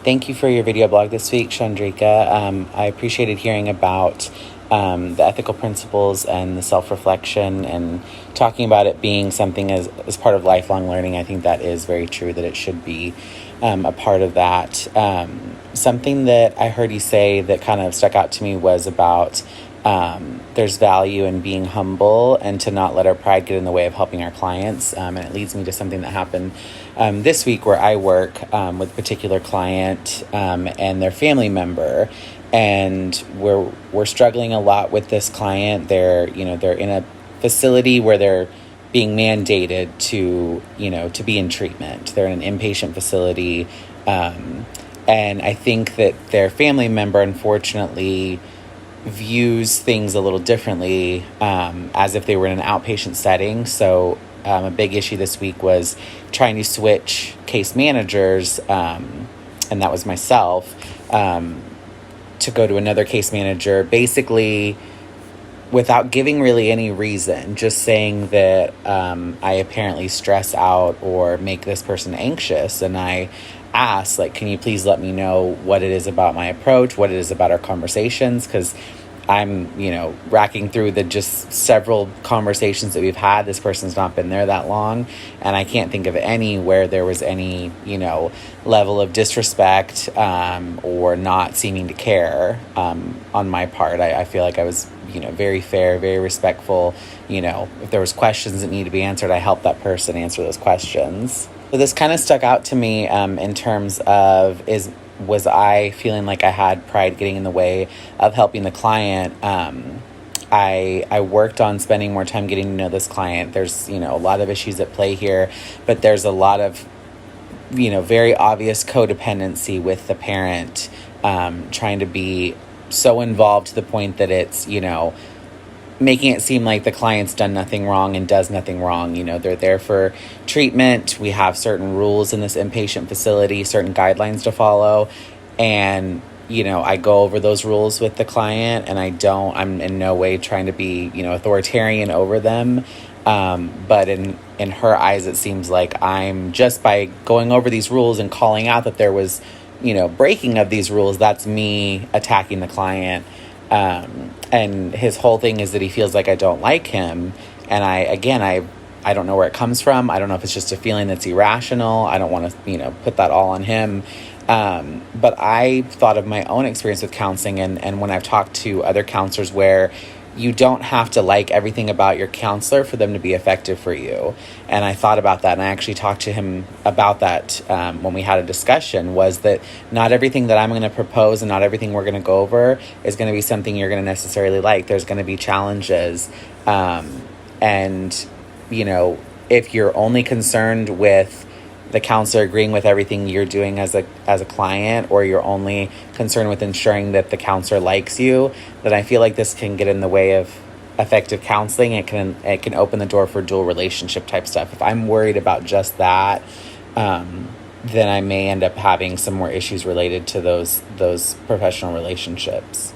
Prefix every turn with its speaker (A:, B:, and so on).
A: Thank you for your video blog this week, Chandrika. I appreciated hearing about the ethical principles and the self-reflection and talking about it being something as part of lifelong learning. I think that is very true, that it should be a part of that. Something that I heard you say that kind of stuck out to me was about there's value in being humble and to not let our pride get in the way of helping our clients. And it leads me to something that happened this week where I work with a particular client and their family member. And we're struggling a lot with this client. They're in a facility where they're being mandated to be in treatment. They're in an inpatient facility. And I think that their family member, unfortunately, views things a little differently, as if they were in an outpatient setting. So a big issue this week was trying to switch case managers, and that was myself, to go to another case manager, basically without giving really any reason, just saying that I apparently stress out or make this person anxious. And I asked, can you please let me know what it is about my approach, what it is about our conversations, because I'm, racking through the just several conversations that we've had. This person's not been there that long, and I can't think of any where there was any, level of disrespect or not seeming to care on my part. I feel like I was, very fair, very respectful. If there was questions that needed to be answered, I helped that person answer those questions. So this kind of stuck out to me in terms of was I feeling like I had pride getting in the way of helping the client. I worked on spending more time getting to know this client. There's, a lot of issues at play here, but there's a lot of, very obvious codependency with the parent, trying to be so involved to the point that it's, making it seem like the client's done nothing wrong and does nothing wrong. They're there for treatment. We have certain rules in this inpatient facility, certain guidelines to follow. And, I go over those rules with the client, and I'm in no way trying to be, authoritarian over them. But in her eyes, it seems like I'm just by going over these rules and calling out that there was, breaking of these rules, that's me attacking the client. And his whole thing is that he feels like I don't like him. And I don't know where it comes from. I don't know if it's just a feeling that's irrational. I don't want to, put that all on him. But I thought of my own experience with counseling and when I've talked to other counselors where you don't have to like everything about your counselor for them to be effective for you. And I thought about that, and I actually talked to him about that when we had a discussion, was that not everything that I'm going to propose and not everything we're going to go over is going to be something you're going to necessarily like. There's going to be challenges. And, if you're only concerned with the counselor agreeing with everything you're doing as a client, or you're only concerned with ensuring that the counselor likes you, then I feel like this can get in the way of effective counseling. It can open the door for dual relationship type stuff. If I'm worried about just that, then I may end up having some more issues related to those professional relationships.